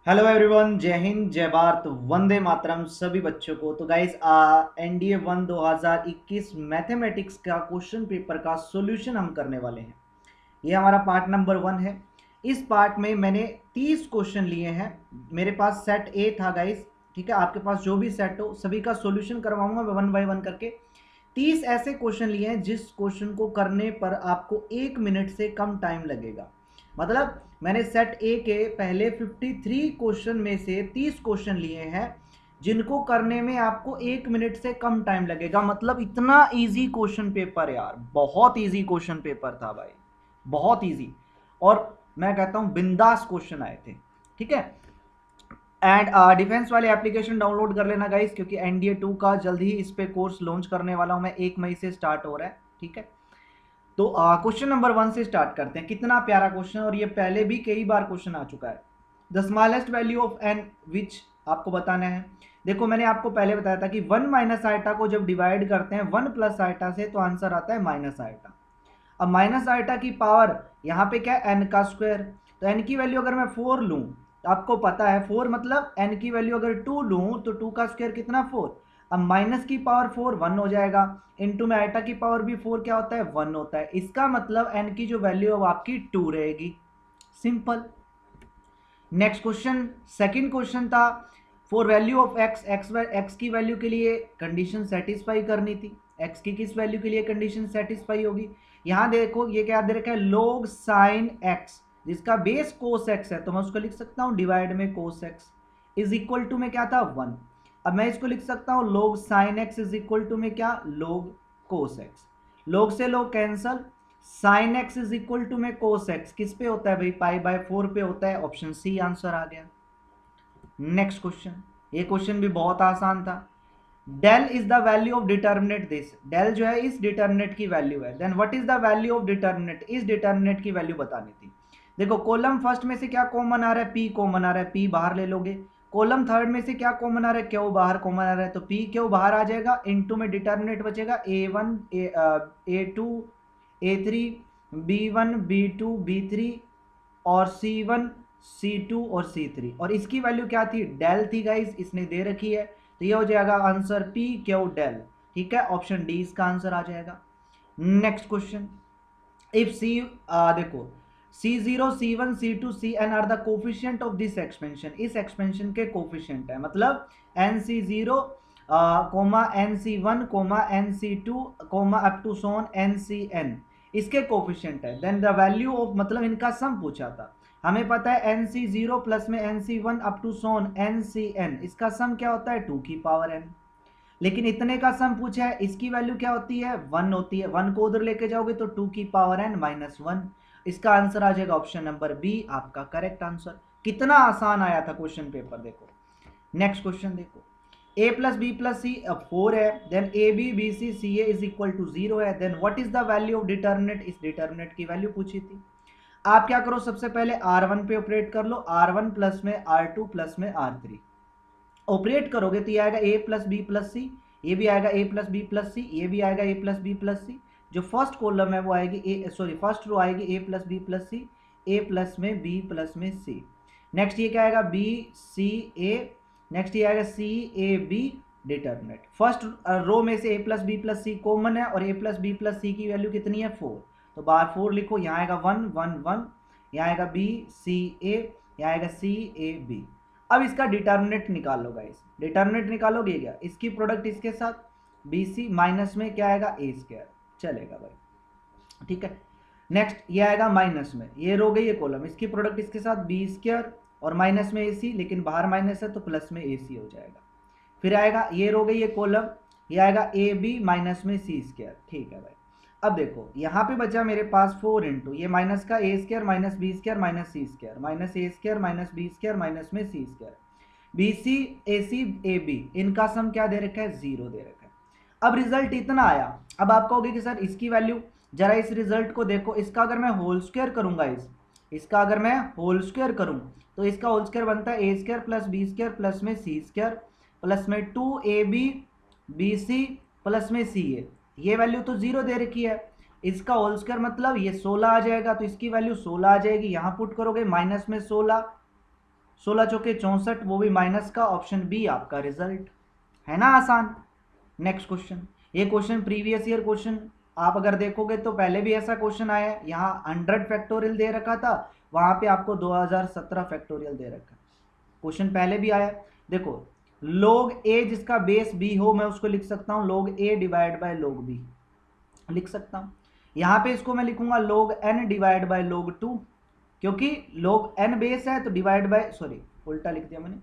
Hello everyone, जय हिंद, जय भारत, वंदे मातरम सभी बच्चों को। तो गाइस, एनडीए 1 2021 मैथमेटिक्स का क्वेश्चन पेपर का सॉल्यूशन हम करने वाले हैं। ये हमारा पार्ट नंबर 1 है। इस पार्ट में मैंने 30 क्वेश्चन लिए हैं। मेरे पास सेट ए था गाइस, ठीक है। आपके पास जो भी सेट हो सभी का सॉल्यूशन करवाऊंगा मैं वन बाय वन करके। 30 ऐसे क्वेश्चन लिए हैं जिस क्वेश्चन को करने पर आपको 1 मिनट से कम टाइम लगेगा। मतलब मैंने सेट ए के पहले 53 क्वेश्चन में से 30 क्वेश्चन लिए हैं जिनको करने में आपको 1 मिनट से कम टाइम लगेगा। मतलब इतना इजी क्वेश्चन पेपर यार, बहुत इजी क्वेश्चन पेपर था भाई, बहुत इजी। और मैं कहता हूं बिंदास क्वेश्चन आए थे, ठीक है। एंड डिफेंस वाले एप्लीकेशन डाउनलोड कर लेना गाइस, क्योंकि एनडीए 2 का जल्द ही इस पे कोर्स लॉन्च करने वाला हूं मैं। 1 मई से स्टार्ट हो रहा है, ठीक है। तो क्वेश्चन नंबर 1 से स्टार्ट करते हैं। कितना प्यारा क्वेश्चन, और ये पहले भी कई बार क्वेश्चन आ चुका है। The smallest value of N which आपको बताना है। देखो, मैंने आपको पहले बताया था कि 1 माइनस आइटा को जब डिवाइड करते हैं 1 प्लस आइटा से तो आंसर आता है माइनस आइटा। अब माइनस आइटा की पावर यहाँ पे क्या है, एन का स्क्वायर। तो एन की वैल्यू अगर मैं 4 लूँ तो आपको पता है 4 मतलब एन की वैल्यू अगर 2 लूँ तो 2 का स्क्वायर कितना 4। अब माइनस की पावर 4 1 हो जाएगा, इनटू में आइटा की पावर भी 4 क्या होता है 1 होता है। इसका मतलब एन की जो वैल्यू है वो आपकी 2 रहेगी। Simple. Next question, second question था for value of X, X की वैल्यू के लिए कंडीशन सेटिस्फाई करनी थी। एक्स की किस वैल्यू के लिए कंडीशन सेटिस्फाई होगी। यहां देखो ये क्या दे रखा है, log साइन एक्स, जिसका बेस कोस एक्स है तो मैं उसको लिख सकता हूं डिवाइड में cos x is equal to में क्या था 1। अब मैं इसको लिख सकता हूं log sine x is equal to में क्या, log कोस एक्स। log से log cancel, sine x is equal to में कोस एक्स किस पे होता है भाई, पाई बाय 4 पे होता है। ऑप्शन सी आंसर आ गया। नेक्स्ट क्वेश्चन, ये क्वेश्चन भी बहुत आसान था। Del is the value of determinant this, del जो है इस डिटर्मिनेट की वैल्यू है। Then what is the value of determinant, इस डिटर्मिनेट की वैल्यू बतानी थी। देखो कॉलम फर्स्ट में से क्या कॉमन आ रहा है, पी कॉमन आ रहा है, पी बाहर ले लोगे। कॉलम थर्ड में से क्या कॉमन आ रहा है, क्यू बाहर कॉमन आ रहा है, तो पी क्यू बाहर आ जाएगा। इनटू में डिटर्मिनेट बचेगा A1 A2 A3 B1 B2 B3 और C1 C2 और C3। और इसकी वैल्यू क्या थी, डेल थी गाइस, इसने दे रखी है। तो ये हो जाएगा आंसर पी क्यू डेल, ठीक है। ऑप्शन डी इसका आंसर आ जाएगा। नेक्स्ट क्वेश्चन, इफ सी, देखो C0 C1 C2 Cn are the coefficient of this expansion, इस एक्सपेंशन के कोफिशिएंट है। मतलब NC0 comma NC1 comma NC2 comma up to so on NCn इसके कोफिशिएंट है। देन द वैल्यू ऑफ, मतलब इनका सम पूछा था। हमें पता है NC0 प्लस में NC1 up to so on NCn, इसका सम क्या होता है 2 की पावर n। लेकिन इतने का सम पूछा है, इसकी वैल्यू क्या होती है 1 होती है। 1 को उधर लेके जाओगे तो 2 की पावर n माइनस 1। इसका आंसर आ जाएगा ऑप्शन नंबर बी, आपका करेक्ट आंसर। कितना आसान आया था क्वेश्चन पेपर, देखो। नेक्स्ट क्वेश्चन देखो, a plus B plus C 4 है। Then A B B C C A is equal to 0 है। Then what is the value of determinant, इस डिटर्मिनेंट की वैल्यू पूछी थी। आप क्या करो, सबसे पहले R1 पे ऑपरेट कर लो। R1 प्लस में R2 प्लस में R3 ऑपरेट करोगे तो ये आएगा a प्लस बी प्लस सी, ये भी आएगा a प्लस बी प्लस सी, ये भी आएगा a प्लस बी प्लस सी। जो फर्स्ट कॉलम है वो आएगी ए, सॉरी फर्स्ट रो आएगी a plus B plus C, a plus में b प्लस में c। नेक्स्ट ये क्या आएगा b c a, नेक्स्ट ये आएगा c a b determinant. First row में से a plus B plus C common है और a plus B plus C की वैल्यू कितनी है 4, तो बाहर 4 लिखो। यहाँ आएगा 1 1 1, यहाँ आएगा b c a, यहाँ आएगा c a b। अब इसका डिटर्मिनेंट निकाल लो गाइस, डिटर्मिनेंट निकालोगे क्या, इसकी प्रोडक्ट इसके साथ बी सी माइनस में क्या आएगा ए स्क्वायर, चलेगा भाई, ठीक है। नेक्स्ट ये आएगा माइनस में, ये रो गई ये कॉलम, इसकी प्रोडक्ट इसके साथ बी स्क्वायर और माइनस में ए सी, लेकिन बाहर माइनस है तो प्लस में ए सी हो जाएगा। फिर आएगा ये रो गई ये कॉलम, ये आएगा ए बी माइनस में सी स्क्वायर, ठीक है भाई। अब देखो यहाँ पे बचा मेरे पास 4 इंटू ये माइनस का A square minus B square minus C square minus A square minus B square minus में C square, B C A C A B, इनका सम क्या दे रखा है 0 दे रखा है। अब रिजल्ट इतना आया। अब आप कहोगे कि सर इसकी वैल्यू, जरा इस रिजल्ट को देखो, इसका अगर मैं होल स्क्वायर करूंगा, इसका अगर मैं होल स्क्वायर करूं तो इसका होल स्क्वायर बनता है A square plus B square plus में सी स्क्वायर प्लस में 2ab bc प्लस में ca। ये वैल्यू तो 0 दे रखी है, इसका होल स्क्वायर मतलब ये 16 आ जाएगा, तो इसकी वैल्यू 16 आ जाएगी। यहाँ पुट करोगे माइनस में 16 16 चौके 64, वो भी माइनस का, ऑप्शन बी आपका रिजल्ट है ना आसान। नेक्स्ट क्वेश्चन, ये क्वेश्चन प्रीवियस ईयर क्वेश्चन, आप अगर देखोगे तो पहले भी ऐसा क्वेश्चन आया है, यहाँ 100 फैक्टोरियल दे रखा था, वहां पे आपको 2017 फैक्टोरियल दे रखा, क्वेश्चन पहले भी आया। देखो log a जिसका बेस b हो, मैं उसको लिख सकता हूँ log a divide by log b, लिख सकता हूँ। यहाँ पे इसको मैं लिखूंगा log n divide by log 2, क्योंकि log n बेस है तो डिवाइड बाय, सॉरी उल्टा लिख दिया मैंने,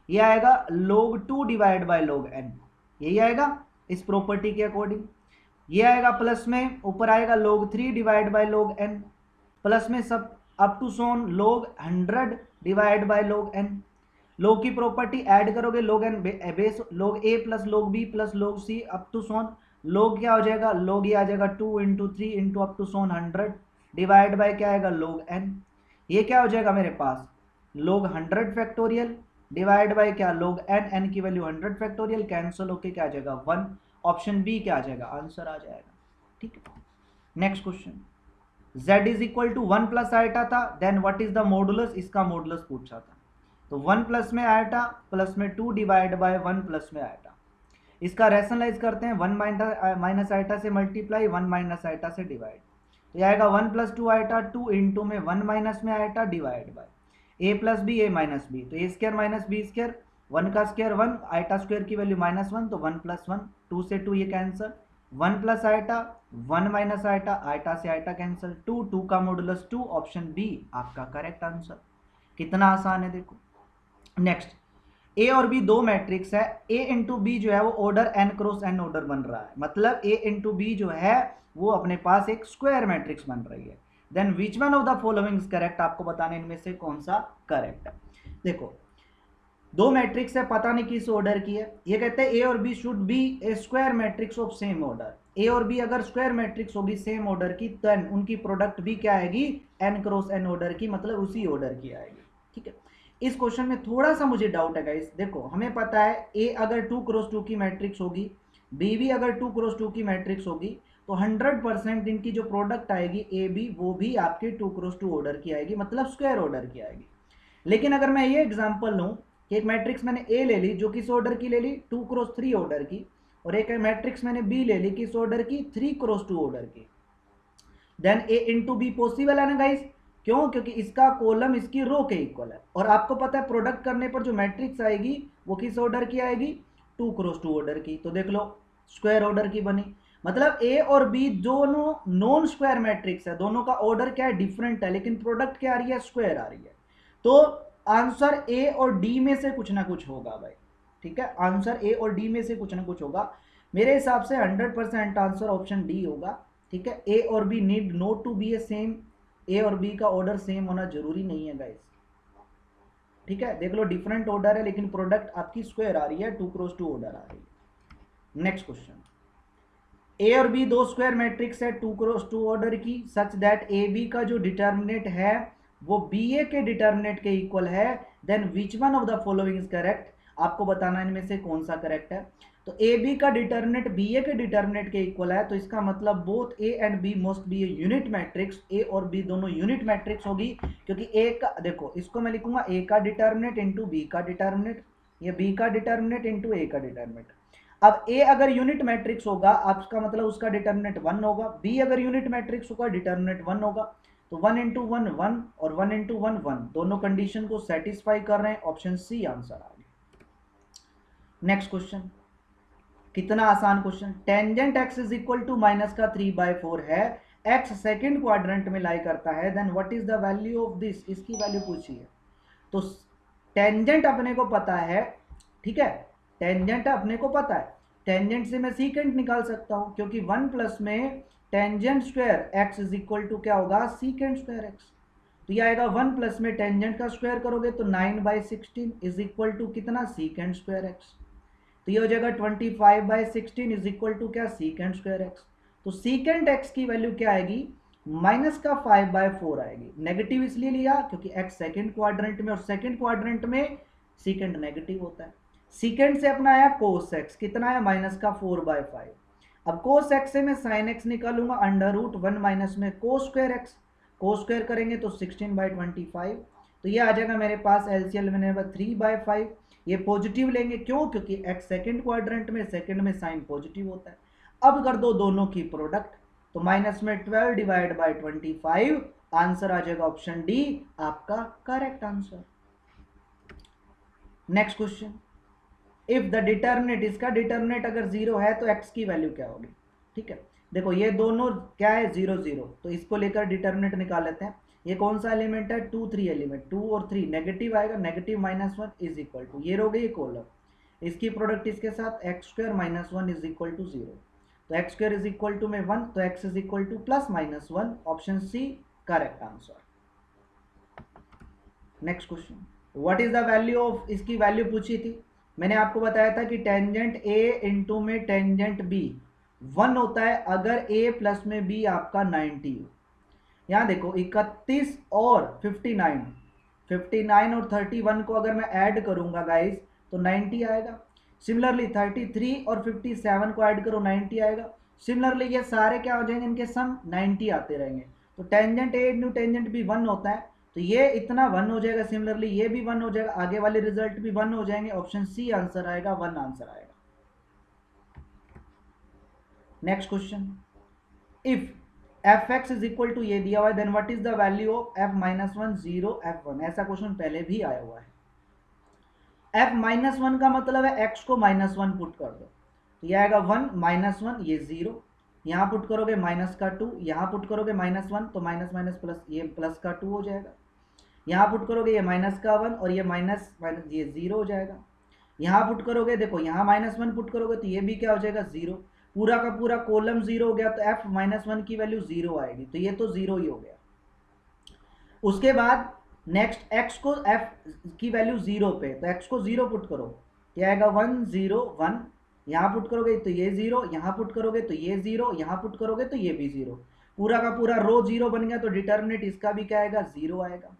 ये आएगा log 2 divide by log n, यही आएगा इस प्रॉपर्टी के अकॉर्डिंग। ये आएगा प्लस में, ऊपर आएगा log 3 divide by log n, plus में सब up to so on log 100 divide by log n। log की प्रॉपर्टी ऐड करोगे log n base log a plus log b plus log c up to so on, log क्या हो जाएगा, log ये आ जाएगा 2 into 3 into up to so on 100 divide by क्या आएगा log n। ये क्या हो जाएगा मेरे पास log 100 फैक्टोरियल डिवाइड बाय क्या log n, n की वैल्यू 100 फैक्टोरियल, कैंसिल होके क्या आ जाएगा 1, ऑप्शन बी क्या आ जाएगा, आंसर आ जाएगा। ठीक है, next question, z is equal to 1 plus iota था, then what is the modulus, इसका मॉडुलस पूछा था। तो 1 प्लस में आइटा प्लस में 2 डिवाइड बाय 1 प्लस में आइटा, इसका रैशनलाइज करते हैं, 1 माइनस आइटा से मल्टीप्लाई 1 माइनस आइटा से डिवाइड, तो यह आएगा 1 प्लस 2 आइटा, 2 इंटू में 1 माइनस में iota divide by A plus B A minus B, तो A square minus B square, 1 का स्क्वायर 1, आइटा स्क्वायर की वैल्यू -1, तो 1 प्लस 1, 2 से 2 ये cancel, 1 plus iota 1 minus iota, iota से आइटा कैंसिल, 2, 2 का मॉडुलस 2, ऑप्शन बी आपका करेक्ट आंसर। कितना आसान है देखो। नेक्स्ट, ए और बी दो मैट्रिक्स है, ए इंटू बी जो है वो order n cross n order बन रहा है, मतलब ए इंटू बी जो है वो अपने पास एक स्क्वायर मैट्रिक्स बन रही है। Then which one of the following is correct, आपको बताने इनमें से कौन सा करेक्ट है। देखो दो मैट्रिक्स है, पता नहीं किस ऑर्डर की है, ये कहते हैं ए और B should be a square matrix of same order, A और बी अगर स्क्वायर मैट्रिक्स होगी सेम ऑर्डर की, देन उनकी प्रोडक्ट भी क्या आएगी, n क्रॉस n ऑर्डर की, मतलब उसी ऑर्डर की आएगी। ठीक है, इस क्वेश्चन में थोड़ा सा मुझे डाउट है गाइस। देखो हमें पता है ए अगर 2 क्रॉस 2 की मैट्रिक्स होगी, बी भी अगर 2 क्रॉस 2 की मैट्रिक्स होगी, तो 100% इनकी जो प्रोडक्ट आएगी ए बी, वो भी आपके 2 क्रॉस 2 ऑर्डर की आएगी, मतलब स्क्वायर ऑर्डर की आएगी। लेकिन अगर मैं ये एग्जांपल लूं कि एक मैट्रिक्स मैंने ए ले ली जो किस ऑर्डर की ले ली, 2 क्रॉस 3 ऑर्डर की, और एक मैट्रिक्स मैंने बी ले ली किस ऑर्डर की, 3 क्रॉस 2 ऑर्डर की, then A into B possible है ना गाइस, क्यों, क्योंकि इसका कॉलम इसकी रो के इक्वल है, और आपको पता है प्रोडक्ट करने पर जो मैट्रिक्स आएगी वो किस ऑर्डर की आएगी, 2 क्रॉस 2 ऑर्डर की, तो देख लो स्क्वायर ऑर्डर की बनी, मतलब ए और बी दोनों नॉन स्क्वायर मैट्रिक्स है, दोनों का ऑर्डर क्या है, डिफरेंट है, लेकिन प्रोडक्ट क्या आ रही है, स्क्वायर आ रही है। तो आंसर ए और डी में से कुछ ना कुछ होगा भाई। ठीक है, आंसर ए और डी में से कुछ ना कुछ होगा, मेरे हिसाब से 100% आंसर ऑप्शन डी होगा। ठीक है, ए और B need not to be a same, A और बी का ऑर्डर सेम होना जरूरी नहीं है गाइस। ठीक है, देख लो डिफरेंट ऑर्डर है लेकिन प्रोडक्ट आपकी स्क्वायर आ रही है, 2 क्रॉस 2 ऑर्डर आ रही है। नेक्स्ट क्वेश्चन, ए और बी दो स्क्वायर मैट्रिक्स है 2 क्रॉस 2 ऑर्डर की, सच दैट ए बी का जो डिटर्मिनेंट है वो बी ए के डिटर्मिनेंट के इक्वल है, then which one of the following is correct, आपको बताना इनमें से कौन सा करेक्ट है। तो ए बी का डिटर्मिनेंट बी ए के डिटर्मिनेंट के इक्वल है, तो इसका मतलब both A and B must be a unit matrix, A और बी दोनों यूनिट मैट्रिक्स होगी, क्योंकि ए का, देखो इसको मैं लिखूंगा ए का डिटर्मिनेंट इंटू बी का डिटर्मिनेंट, ये बी का डिटर्मिनेंट इंटू ए का डिटर्मिनेंट। अब ए अगर यूनिट मैट्रिक्स होगा आपका मतलब उसका डिटर्मिनेंट 1 होगा, बी अगर यूनिट मैट्रिक्स होगा डिटर्मिनेंट 1 होगा, तो 1 इंटू 1 1 और 1 इंटू 1 1, दोनों कंडीशन को सेटिस्फाई कर रहे हैं, ऑप्शन सी आंसर आ गया। नेक्स्ट क्वेश्चन, कितना आसान question, tangent x is equal to minus का 3/4 है, x सेकंड क्वाड्रेंट में लाई करता है, then what is the value of this, इसकी वैल्यू पूछी है। तो टेंजेंट अपने को पता है, ठीक है, टेंजेंट अपने को पता है, टेंजेंट से मैं सीकेंट निकाल सकता हूं, क्योंकि 1 प्लस में tangent square x is equal to क्या होगा, सीकेंट स्क्वायर x, तो ये आएगा 1 प्लस में टेंजेंट का स्क्वायर करोगे तो 9/16 इज इक्वल टू कितना, सीकेंट स्क्वायर x, तो ये हो जाएगा 25/16 इज इक्वल टू क्या, सीकेंट स्क्वायर x। तो सीकेंट x की वैल्यू क्या आएगी, माइनस का 5/4 आएगी, नेगेटिव इसलिए लिया क्योंकि x सेकंड क्वाड्रेंट में, और सेकंड क्वाड्रेंट में सीकेंट नेगेटिव होता है। सीकेंट से अपना आया कोस x, कितना आया, माइनस का 4/5। अब कोस x से मैं साइन x निकालूंगा, अंडर रूट 1 माइनस में cos square x, cos square करेंगे तो 16/25, तो ये आ जाएगा मेरे पास एलसीएम मैंने 3/5। ये पॉजिटिव लेंगे, क्यों? क्योंकि एक्स सेकंड क्वाड्रेंट में, सेकंड में साइन पॉजिटिव होता है। अब कर दो दोनों की प्रोडक्ट, तो माइनस में 12 डिवाइड बाई 25, आंसर आ जाएगा ऑप्शन डी आपका correct answer. Next question, if the determinant, इसका डिटर्मिनेंट अगर जीरो है तो एक्स की वैल्यू क्या होगी? ठीक है, देखो ये दोनों क्या है, 0 0, तो इसको लेकर डिटर्मिनेंट निकाल लेते हैं। ये कौन सा एलिमेंट है? 2 3 एलिमेंट, 2 और 3 नेगेटिव आएगा, नेगेटिव -1 इज इक्वल टू, ये हो गई कॉलम, इसकी प्रोडक्ट इसके साथ x square -1 is equal to 0, तो x square is equal to में 1, तो x is equal to plus -1, option C correct answer. Next question, what is the value of, इसकी वैल्यू पूछी थी, मैंने आपको बताया था कि टेंजेंट ए इंटू में टेंजेंट बी 1 होता है अगर ए प्लस में बी आपका 90 हो। यहाँ देखो 31 और 59, 59 और 31 को अगर मैं ऐड करूंगा गाइस तो 90 आएगा। सिमिलरली 33 और 57 को ऐड करो 90 आएगा। सिमिलरली ये सारे क्या हो जाएंगे, इनके सम 90 आते रहेंगे। तो tangent A into tangent B 1 होता है, तो ये इतना 1 हो जाएगा, सिमिलरली ये भी 1 हो जाएगा, आगे वाले रिजल्ट भी 1 हो जाएंगे, ऑप्शन सी आंसर आएगा, 1 आंसर आएगा। Next question, if f x is equal to ये दिया हुआ है, then what is the value of f -1 0 f1, ऐसा क्वेश्चन पहले भी आया हुआ है। एफ -1 का मतलब है एक्स को -1 पुट कर दो, तो ये आएगा 1 -1, ये 0, यहाँ पुट करोगे माइनस का 2, यहाँ पुट करोगे -1, तो माइनस माइनस प्लस, ये प्लस का 2 हो जाएगा, यहाँ पुट करोगे ये माइनस का 1 और ये माइनस माइनस ये 0 हो जाएगा, यहाँ पुट करोगे, देखो यहाँ -1 पुट करोगे तो ये भी क्या हो जाएगा 0, पूरा का पूरा कॉलम 0 हो गया, तो f -1 की वैल्यू 0 आएगी, तो ये तो 0 ही हो गया। उसके बाद नेक्स्ट x को f की वैल्यू 0 पे, तो x को 0 पुट करो, क्या आएगा 1 0 1, यहाँ पुट करोगे तो ये 0, यहाँ पुट करोगे तो ये 0, यहाँ पुट करोगे तो ये भी 0, पूरा का पूरा रो 0 बन गया, तो डिटर्मिनेंट इसका भी क्या आएगा 0 आएगा।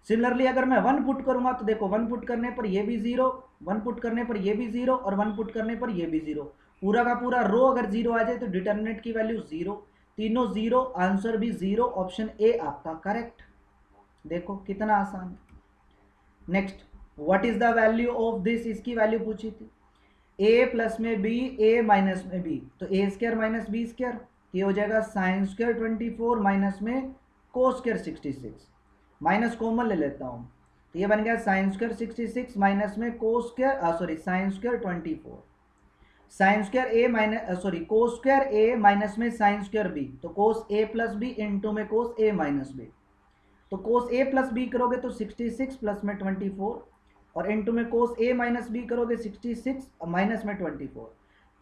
सिमिलरली अगर मैं 1 पुट करूंगा तो देखो 1 पुट करने पर ये भी 0, 1 पुट करने पर ये भी 0 और 1 पुट करने पर ये भी 0, पूरा का पूरा रो अगर 0 आ जाए तो डिटर्मिनेंट की वैल्यू 0, तीनों 0, आंसर भी 0, ऑप्शन ए आपका करेक्ट। देखो कितना आसान है। Next, what is the value of this, इसकी वैल्यू पूछी थी, a प्लस में b, a माइनस में b, तो a square minus B square, ये हो जाएगा साइन स्क्वायर 24 माइनस में कोस स्क्वायर 66, माइनस कॉमन ले लेता हूँ, तो ये बन गया साइन स्क्वायर 66 माइनस में cos square sorry sine square 24, sine square A minus sorry cos square A minus में साइन स्क्वायर बी, तो cos A plus B into में कोस ए माइनस बी, तो कोस ए प्लस बी करोगे तो 66 plus में 24 और into में cos ए minus B करोगे 66 माइनस में 24,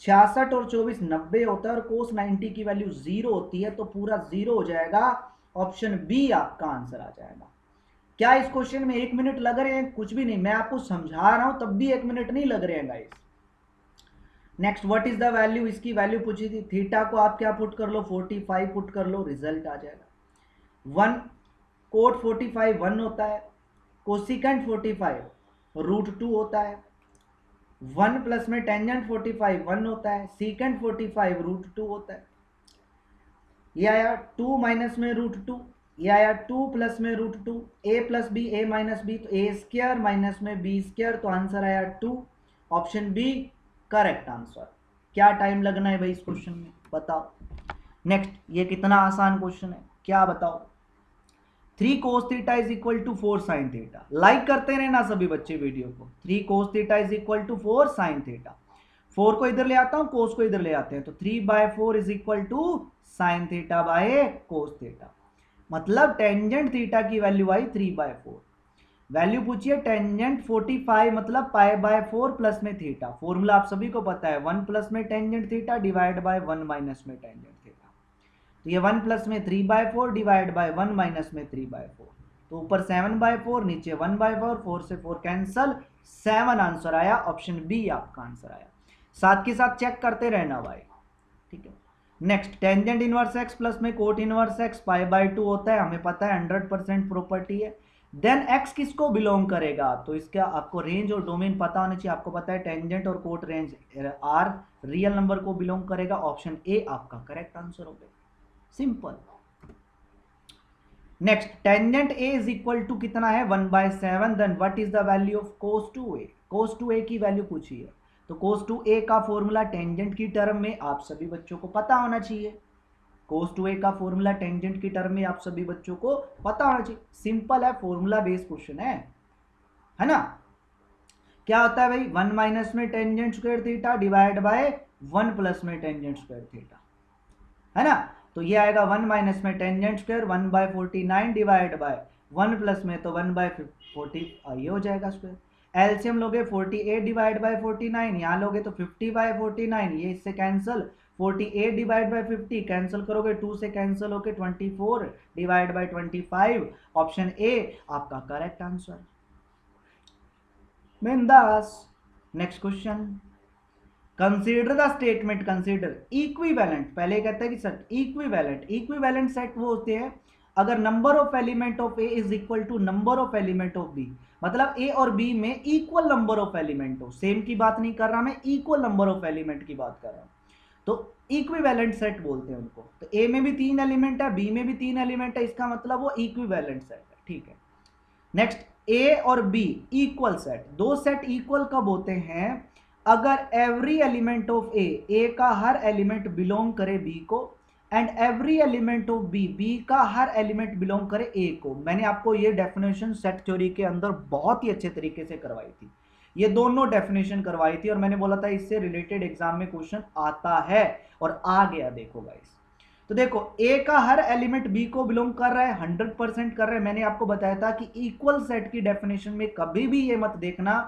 66 और 24 90 होता है और कोस 90 की वैल्यू 0 होती है, तो पूरा 0 हो जाएगा, ऑप्शन बी आपका आंसर आ जाएगा। क्या इस क्वेश्चन में 1 मिनट लग रहे हैं? कुछ भी नहीं, मैं आपको समझा रहा हूं तब भी 1 मिनट नहीं लग रहे हैं guys. Next, what is the value, इसकी वैल्यू पूछी थी, थीटा को आप क्या पुट कर लो 45 पुट कर लो, रिजल्ट आ जाएगा 1, कोट 45 1 होता है, कोसिकेंट 45 √2 होता है, 1 प्लस में टेंजेंट 45 1 होता है, सीकेंट 45 √2 होता है, ये आया 2 माइनस में √2, ये आया 2 प्लस में √2, a plus B a minus B, तो a स्क्वायर माइनस में b स्क्वायर, तो आंसर आया 2, ऑप्शन बी करेक्ट आंसर। क्या टाइम लगना है भाई इस क्वेश्चन में, बताओ। नेक्स्ट, ये कितना आसान क्वेश्चन है, क्या बताओ, 3 cos theta is equal to 4 sin theta, like करते रहना सभी बच्चे वीडियो को, 3 cos theta is equal to 4 sin theta, 4 को इधर ले आता हूं, cos को इधर ले आते हैं, तो 3/4 is equal to sin theta by cos theta, मतलब टेंजेंट थीटा की वैल्यू आई 3/4, वैल्यू पूछिए टेंजेंट 45 मतलब π/4 प्लस में थीटा, फॉर्मूला आप सभी को पता है 1 प्लस में tangent theta divide by 1 minus में टेंजेंट थीटा, तो ये 1 प्लस में 3/4 डिवाइड बाय 1 माइनस में 3/4, तो ऊपर 7/4 नीचे 1/4, 4 से 4 कैंसल, 7 आंसर आया, ऑप्शन बी आपका आंसर आया। साथ के साथ चेक करते रहना भाई, ठीक है। Next, tangent inverse x plus में कोट इनवर्स एक्स π/2 होता है, हमें पता है 100% प्रॉपर्टी है। देन एक्स किसको बिलोंग करेगा, तो इसका आपको रेंज और डोमेन पता होना चाहिए, आपको पता है टेंजेंट और cot range are real number को बिलोंग करेगा, ऑप्शन ए आपका करेक्ट आंसर हो गया, simple. Next tangent A is equal to कितना है 1/7, then what is the value of cos 2a? cos 2a की वैल्यू पूछी है, तो cos 2a का फॉर्मूला टेंजेंट की टर्म में आप सभी बच्चों को पता होना चाहिए। cos 2a का फॉर्मूला टेंजेंट की टर्म में आप सभी बच्चों को पता होना चाहिए। सिंपल है, फॉर्मूला बेस्ड क्वेश्चन है ना। क्या होता है भाई, 1 माइनस में tangent square theta divide by 1 plus में टेंजेंट स्क्वायर थीटा, है ना। तो ये आएगा 1 माइनस में tangent square 1/49 divide by 1 plus में तो 1/40, ये हो जाएगा स्क्वायर। एलसीएम लोगे 48 डिवाइड बाय 49, यहाँ लोगे तो 50/49, ये इससे कैंसिल। 48 डिवाइड बाय 50 कैंसिल करोगे, 2 से कैंसिल होके 24 डिवाइड बाय 25। ऑप्शन ए आपका करेक्ट आंसर। बिंदास। Next question, consider the statement, consider equivalent. पहले कहता है कि सर इक्विवेलेंट सेट वो होते हैं अगर number of element of A is equal to number of element of B, मतलब ए और बी में इक्वल नंबर ऑफ एलिमेंट हो। सेम की बात नहीं कर रहा मैं, इक्वल नंबर ऑफ एलिमेंट की बात कर रहा हूं, तो इक्विवेलेंट सेट बोलते हैं उनको। तो ए में भी 3 एलिमेंट है, बी में भी 3 एलिमेंट है, इसका मतलब वो इक्विवेलेंट सेट है, ठीक है। नेक्स्ट, ए और बी इक्वल सेट। दो सेट इक्वल कब होते हैं, अगर एवरी एलिमेंट ऑफ ए का हर एलिमेंट बिलोंग करे बी को, and every element of B का हर एलिमेंट बिलोंग करे ए को। मैंने आपको ये डेफिनेशन सेट थ्योरी के अंदर बहुत ही अच्छे तरीके से करवाई थी, ये दोनों डेफिनेशन करवाई थी, और मैंने बोला था इससे रिलेटेड एग्जाम में क्वेश्चन आता है, और आ गया। देखो गाइस, तो देखो ए का हर एलिमेंट बी को बिलोंग कर रहा है, 100% कर रहा है। मैंने आपको बताया था कि इक्वल सेट की डेफिनेशन में कभी भी ये मत देखना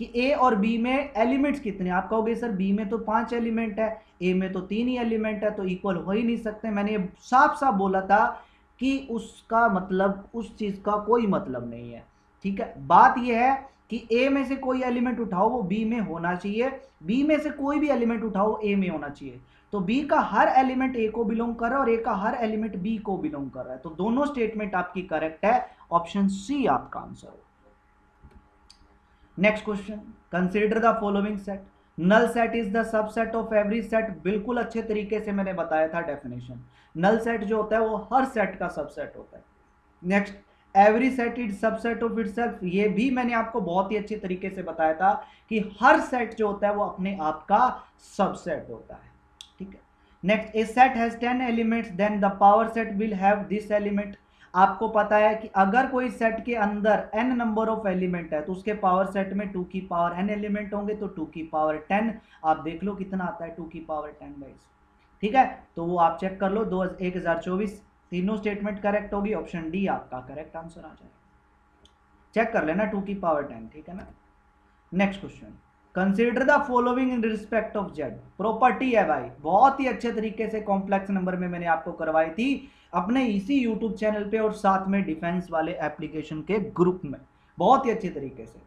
कि ए और बी में एलिमेंट्स कितने। आप कहोगे सर बी में तो 5 एलिमेंट है, ए में तो 3 ही एलिमेंट है, तो इक्वल हो ही नहीं सकते। मैंने साफ साफ बोला था कि उसका मतलब, उस चीज का कोई मतलब नहीं है, ठीक है। बात यह है कि ए में से कोई एलिमेंट उठाओ वो बी में होना चाहिए, बी में से कोई भी एलिमेंट उठाओ ए में होना चाहिए। तो बी का हर एलिमेंट ए को बिलोंग कर रहा है और ए का हर एलिमेंट बी को बिलोंग कर रहा है, तो दोनों स्टेटमेंट आपकी करेक्ट है। ऑप्शन सी आपका आंसर है। Next question, consider the following set. Null set is the subset of every set. बिल्कुल अच्छे तरीके से मैंने बताया था डेफिनेशन। नल सेट जो होता है वो हर सेट का सबसेट होता है। Next, every set is subset of itself. ये भी मैंने आपको बहुत ही अच्छे तरीके से बताया था कि हर सेट जो होता है वो अपने आप का सबसेट होता है, ठीक है। Next, a set has 10 elements then the power set will have this element. आपको पता है कि अगर कोई सेट के अंदर n नंबर ऑफ एलिमेंट है तो उसके पावर सेट में 2 की पावर n एलिमेंट होंगे, तो 2 की पावर 10। आप देख लो कितना आता है 2 की पावर 10 गाइस, ठीक है। तो वो आप चेक कर लो, 1024 तीनों स्टेटमेंट करेक्ट होगी। ऑप्शन डी आपका करेक्ट आंसर आ जाएगा, चेक कर लेना 2 की पावर 10, ठीक है ना। Next question, consider the following in respect of Z. Property है भाई, बहुत ही अच्छे तरीके से कॉम्प्लेक्स नंबर में मैंने आपको करवाई थी अपने इसी यूट्यूब चैनल पे, और साथ में डिफेंस वाले एप्लीकेशन के ग्रुप में, बहुत ही अच्छे तरीके से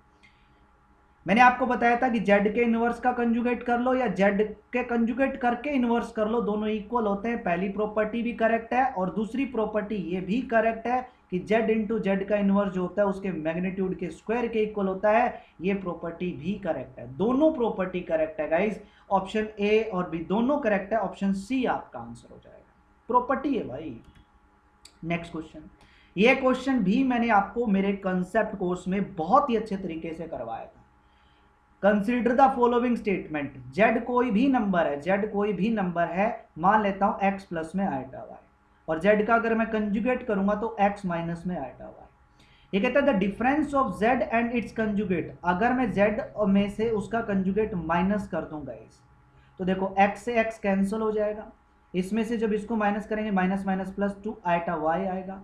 मैंने आपको बताया था कि जेड के इनवर्स का कंजुगेट कर लो या जेड के कंजुगेट करके इनवर्स कर लो, दोनों इक्वल होते हैं। पहली प्रॉपर्टी भी करेक्ट है, और दूसरी प्रॉपर्टी ये भी करेक्ट है कि जेड इंटू जेड का इनवर्स जो होता है उसके मैग्नीट्यूड के स्क्वायर के इक्वल होता है। ये प्रॉपर्टी भी करेक्ट है, दोनों प्रॉपर्टी करेक्ट है गाइस। ऑप्शन ए और बी दोनों करेक्ट है, ऑप्शन सी आपका आंसर हो जाएगा, प्रॉपर्टी है भाई। नेक्स्ट क्वेश्चन, ये क्वेश्चन भी मैंने आपको मेरे कंसेप्ट कोर्स में बहुत ही अच्छे तरीके से करवाया था। Consider the following statement. Z कोई भी नंबर है, जेड कोई भी नंबर है, मान लेता हूं एक्स प्लस में आइटा वाई, और जेड का अगर मैं कंजुगेट करूंगा तो एक्स माइनस में आइटा वाई। ये कहता है the difference of Z and it's conjugate. अगर मैं जेड में से उसका कंजुगेट माइनस कर दूंगा इस, तो देखो एक्स से एक्स कैंसिल हो जाएगा, इसमें से जब इसको माइनस करेंगे minus minus plus 2 iota Y आएगा।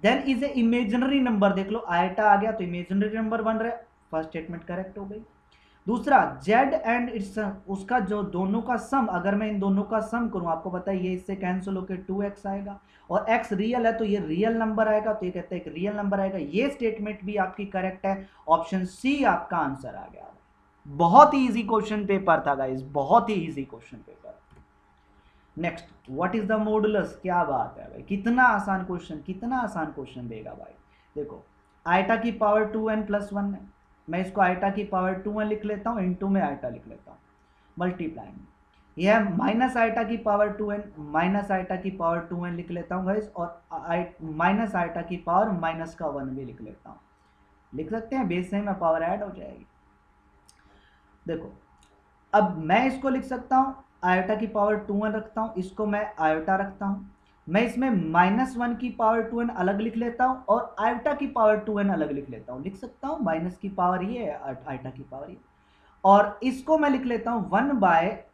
Then is a imaginary number, देख लो आइटा आ गया तो इमेजिनरी नंबर बन रहा है, फर्स्ट स्टेटमेंट करेक्ट हो गई। दूसरा, जेड एंड इट्स, उसका जो दोनों का सम, अगर मैं इन दोनों का सम करूं, आपको पता है ये इससे कैंसिल होकर 2x आएगा, और x रियल है तो ये रियल नंबर आएगा, तो ये कहते हैं एक रियल नंबर आएगा। ये स्टेटमेंट भी आपकी करेक्ट है, ऑप्शन सी आपका आंसर आ गया। बहुत ही इजी क्वेश्चन पेपर था गाइस, बहुत ही easy question paper. Next, what is the modulus. क्या बात है भाई, कितना आसान क्वेश्चन, कितना आसान क्वेश्चन देगा भाई। देखो आइटा की पावर 2n + 1 है, मैं इसको आइटा की पावर 2n लिख लेता हूँ, इनटू में आइटा लिख लेता हूँ, मल्टीप्लाइंग। ये है माइनस आइटा की पावर 2n, माइनस आइटा की पावर 2n लिख लेता हूँ गाइस, और माइनस आइटा की पावर माइनस का 1 भी लिख लेता हूँ। लिख सकते हैं, बेस में पावर ऐड हो जाएगी। देखो अब मैं इसको लिख सकता हूँ आयोटा की पावर 2n रखता हूँ, इसको मैं आयोटा रखता हूँ। मैं इसमें -1 की पावर 2n अलग लिख लेता हूँ और आयोटा की पावर 2n अलग लिख लेता हूँ। लिख सकता हूँ माइनस की पावर ये है, आयोटा की पावर ये, और इसको मैं लिख लेता हूँ 1 बाय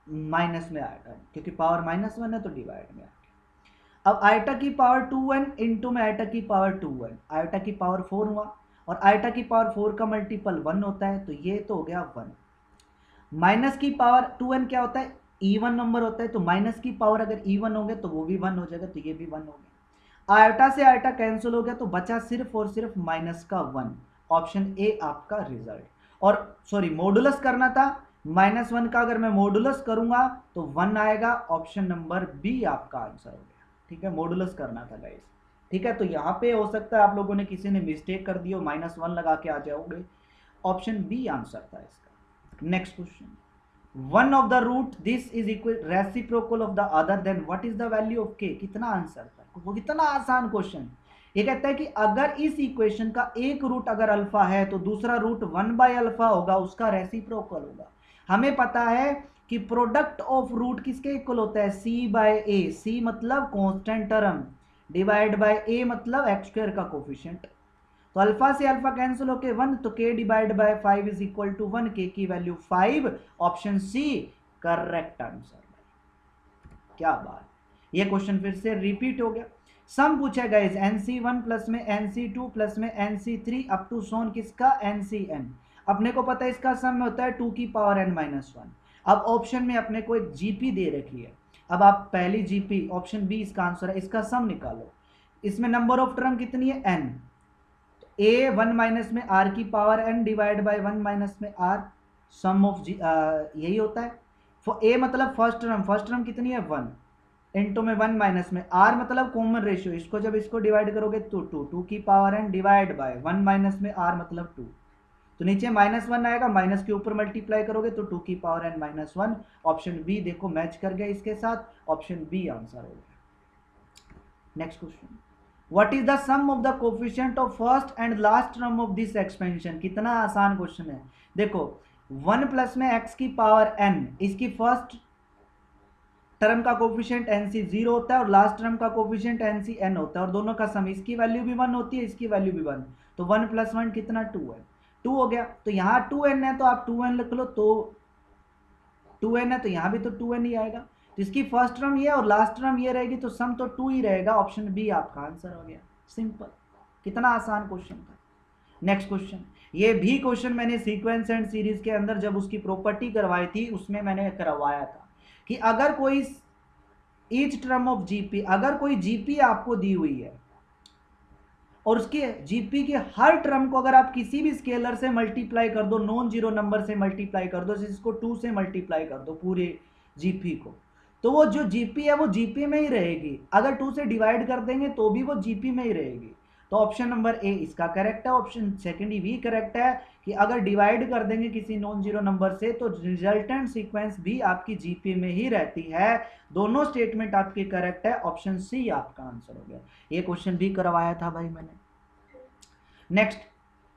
माइनस में आयोटा, क्योंकि पावर -1 है तो डिवाइड में आयोटा। अब आयोटा की पावर 2n इंटू में आयोटा की पावर 2n, आयोटा की पावर 4 हुआ, और आयोटा की पावर 4 का मल्टीपल 1 होता है, तो ये तो हो गया 1। माइनस की पावर 2n क्या होता है, इवन नंबर होता है, तो माइनस की पावर अगर इवन हो गया तो वो भी 1 हो जाएगा, तो ये भी 1 हो गया। आयोटा से आयोटा कैंसिल हो गया, तो बचा सिर्फ और सिर्फ माइनस का 1। ऑप्शन ए आपका रिजल्ट। और सॉरी, मॉडुलस करना था, -1 का अगर मैं मॉडुलस करूंगा तो 1 आएगा, ऑप्शन नंबर बी आपका आंसर हो गया। ठीक है, मॉडुलस करना था गाइस। ठीक है, तो यहाँ पे हो सकता है आप लोगों ने किसी ने मिस्टेक कर दी हो, -1 लगा के आ जाओगे, ऑप्शन बी आंसर था इसका। Next question, one of the root this is equal reciprocal of the other, then what is the value of K. कितना आंसर था वो, कितना आसान क्वेश्चन। ये कहता है कि अगर इस इक्वेशन का एक रूट अगर अल्फा है तो दूसरा रूट 1/अल्फा होगा, उसका रेसिप्रोकल होगा। हमें पता है कि प्रोडक्ट ऑफ रूट किसके इक्वल होता है, c/a। c मतलब constant term, divide by a मतलब x² का कोफिशिएंट। तो अल्फा से अल्फा कैंसिल होके 1, तो k divide by 5 is equal to 1, k की वैल्यू 5, ऑप्शन सी करेक्ट आंसर। क्या बात, ये क्वेश्चन फिर से रिपीट हो गया। सम पूछा गाइस, NC1 प्लस में NC2 प्लस में NC3 अप टू सोन किसका NCn। अपने को पता है इसका सम में होता है 2 की पावर n-1। अब ऑप्शन में अपने को एक जीपी दे रखी है, अब आप पहली जीपी, ऑप्शन बी इसका आंसर है, इसका सम निकालो। इसमें नंबर ऑफ टर्म कितनी है, n, ए 1 माइनस में आर की power n divide by 1 minus में आर, सम ऑफ यही होता है। ए मतलब फर्स्ट टर्म कितनी है 1, इंटू में 1 माइनस में आर मतलब कॉमन रेशियो, इसको जब इसको डिवाइड करोगे तो 2 की power n divide by 1 minus में आर मतलब 2, तो नीचे -1 आएगा, माइनस के ऊपर मल्टीप्लाई करोगे तो 2 की पावर n -1। ऑप्शन बी देखो मैच कर गया इसके साथ, ऑप्शन बी आंसर हो गया। Next question, what is the sum of the coefficient of first and last term of this expansion. कितना आसान क्वेश्चन है। देखो 1 प्लस में x की पावर n, इसकी फर्स्ट टर्म का कोफिशिएंट NC 0 होता है और लास्ट टर्म का कोफिशिएंट NC n होता है, और दोनों का सम, इसकी वैल्यू भी 1 होती है, इसकी वैल्यू भी 1, तो 1 + 1 कितना 2 है, 2 हो गया। तो यहाँ 2n है तो आप 2n लिख लो, तो 2n है तो यहाँ भी तो 2n ही आएगा, तो इसकी फर्स्ट टर्म ये और लास्ट टर्म ये रहेगी, तो सम तो 2 ही रहेगा, ऑप्शन बी आपका आंसर हो गया। सिंपल, कितना आसान क्वेश्चन था। नेक्स्ट क्वेश्चन, ये भी क्वेश्चन मैंने सीक्वेंस एंड सीरीज के अंदर जब उसकी प्रॉपर्टी करवाई थी उसमें मैंने करवाया था कि अगर कोई ईच टर्म ऑफ जीपी, अगर कोई जीपी आपको दी हुई है और उसके जीपी के हर टर्म को अगर आप किसी भी स्केलर से मल्टीप्लाई कर दो, नॉन जीरो नंबर से मल्टीप्लाई कर दो, जिसको 2 से मल्टीप्लाई कर दो पूरे जीपी को, तो वो जो जीपी है वो जीपी में ही रहेगी। अगर 2 से डिवाइड कर देंगे तो भी वो जीपी में ही रहेगी। तो ऑप्शन नंबर ए इसका करेक्ट है, ऑप्शन सेकंड ही भी करेक्ट है कि अगर डिवाइड कर देंगे किसी नॉन जीरो नंबर से तो रिजल्टेंट सीक्वेंस भी आपकी जीपी में ही रहती है। दोनों स्टेटमेंट आपके करेक्ट है, ऑप्शन सी आपका आंसर हो गया। ये क्वेश्चन भी करवाया था भाई मैंने। नेक्स्ट,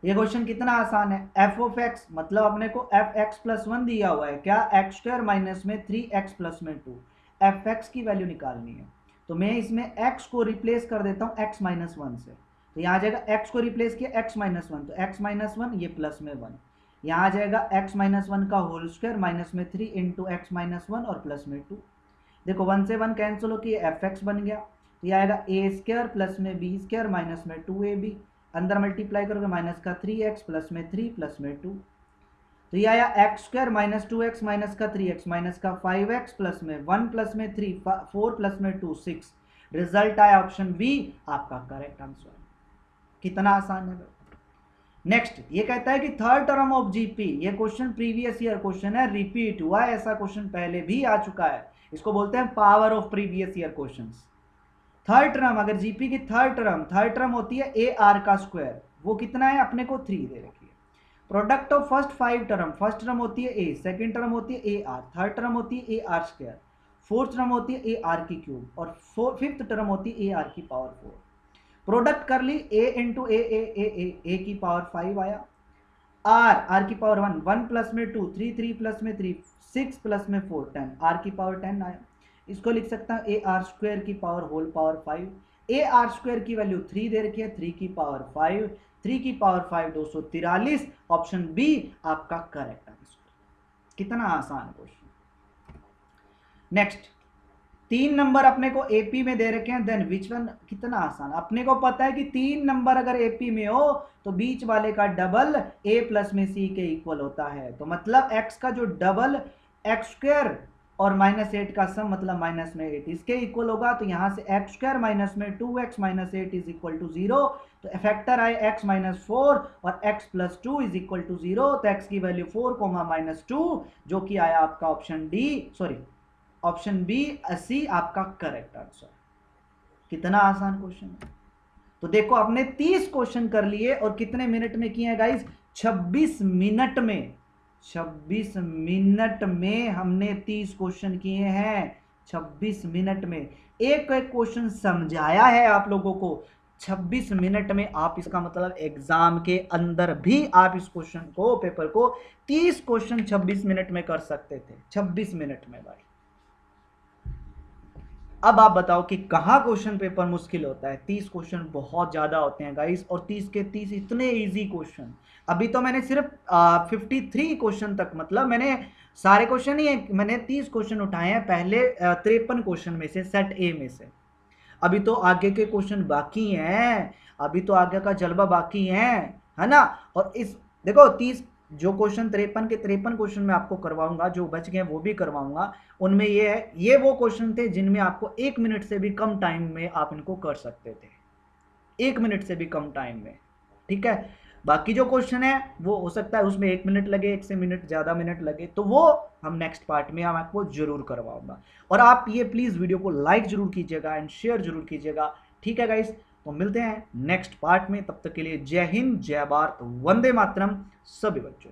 ये क्वेश्चन कितना आसान है। एफ ऑफ एक्स मतलब अपने को fx + 1 दिया हुआ है, क्या x² माइनस में 3x + में 2, fx की वैल्यू निकालनी है। तो मैं इसमें x को रिप्लेस कर देता हूँ x - 1 से, तो यहाँ आ जाएगा x को रिप्लेस किया x - 1, तो x - 1 ये प्लस में 1, यहाँ आ जाएगा x - 1 का होल स्क्वायर माइनस में 3 इंटू x - 1 और प्लस में 2। देखो 1 से 1 कैंसिल हो के fx बन गया, तो ये आएगा a² प्लस में b² माइनस में 2ab, अंदर मल्टीप्लाई करोगे माइनस का 3x प्लस में 3 प्लस में 2, तो ये आया x² माइनस 2x माइनस का 3x माइनस का 5x प्लस में 1 प्लस में 3 4 प्लस में 2 6। रिजल्ट आया ऑप्शन बी आपका करेक्ट आंसर। कितना आसान है। नेक्स्ट, ये कहता है कि थर्ड टर्म ऑफ जीपी, ये क्वेश्चन प्रीवियस ईयर क्वेश्चन है, रिपीट हुआ है, ऐसा क्वेश्चन पहले भी आ चुका है, इसको बोलते हैं power of previous year questions. Third term, अगर जीपी की थर्ड टर्म होती है ए आर का स्क्वायर, वो कितना है अपने को 3 दे रखी है, product of first 5 term, first term होती है ए, सेकेंड टर्म होती है ए आर, थर्ड टर्म होती है ए आर स्क्वायर, फोर्थ टर्म होती है ए आर की क्यूब और फिफ्थ टर्म होती है ए आर की पावर 4। प्रोडक्ट कर ली ए इंटू ए की पावर 5 आया, आर की पावर 1, 1 प्लस में 2, 3 प्लस में 3, 6 प्लस में 4, 10, आर की पावर 10 आया। इसको लिख सकता हूं ए आर स्क्वायर की power whole power 5। A R square की वैल्यू 3 दे रखी है, 3 की पावर 5, 3 की पावर 5 243। ऑप्शन बी आपका करेक्ट आंसर। कितना आसान क्वेश्चन। नेक्स्ट 3 नंबर अपने को एपी में दे रखे हैं, देन विच वन, कितना आसान। अपने को पता है कि 3 नंबर अगर एपी में हो तो बीच वाले का डबल ए प्लस में सी के इक्वल होता है। तो मतलब एक्स का जो डबल एक्स स्क्वायर और -8 का सम मतलब -8 इसके इक्वल होगा। तो यहां से एक्स स्क्वायर माइनस में 2x minus 8 is equal to 0। तो फैक्टर आए x माइनस 4 और x plus 2 is equal to 0। तो x की वैल्यू 4, -2 जो कि आया आपका option D, sorry option B 80 आपका करेक्ट आंसर। कितना आसान क्वेश्चन है। तो देखो आपने 30 क्वेश्चन कर लिए और कितने मिनट में किए हैं गाइस, 26 मिनट में। 26 मिनट में हमने 30 क्वेश्चन किए हैं। 26 मिनट में एक एक क्वेश्चन समझाया है आप लोगों को 26 मिनट में। आप इसका मतलब एग्जाम के अंदर भी आप इस क्वेश्चन को, पेपर को 30 क्वेश्चन 26 मिनट में कर सकते थे। 26 मिनट में भाई। अब आप बताओ कि कहां क्वेश्चन पेपर मुश्किल होता है। 30 क्वेश्चन बहुत ज्यादा होते हैं गाइस, और 30 के 30 इतने इजी क्वेश्चन। अभी तो मैंने सिर्फ 53 क्वेश्चन तक, मतलब मैंने सारे क्वेश्चन ही मैंने 30 क्वेश्चन उठाए हैं पहले 53 क्वेश्चन में से, सेट ए में से। अभी तो आगे के क्वेश्चन बाकी हैं, अभी तो आगे का जलवा बाकी है ना। और इस देखो 30 जो क्वेश्चन 53 के 53 क्वेश्चन में आपको करवाऊंगा, जो बच गए वो भी करवाऊंगा। उनमें ये है, ये वो क्वेश्चन थे जिनमें आपको 1 मिनट से भी कम टाइम में आप इनको कर सकते थे, 1 मिनट से भी कम टाइम में, ठीक है। बाकी जो क्वेश्चन है वो हो सकता है उसमें 1 मिनट लगे, 1 से मिनट ज्यादा मिनट लगे, तो वो हम नेक्स्ट पार्ट में हम आपको जरूर करवाऊंगा। और आप ये प्लीज वीडियो को लाइक जरूर कीजिएगा एंड शेयर जरूर कीजिएगा, ठीक है गाइस। तो मिलते हैं नेक्स्ट पार्ट में, तब तक के लिए जय हिंद, जय भारत, वंदे मातरम सभी बच्चों।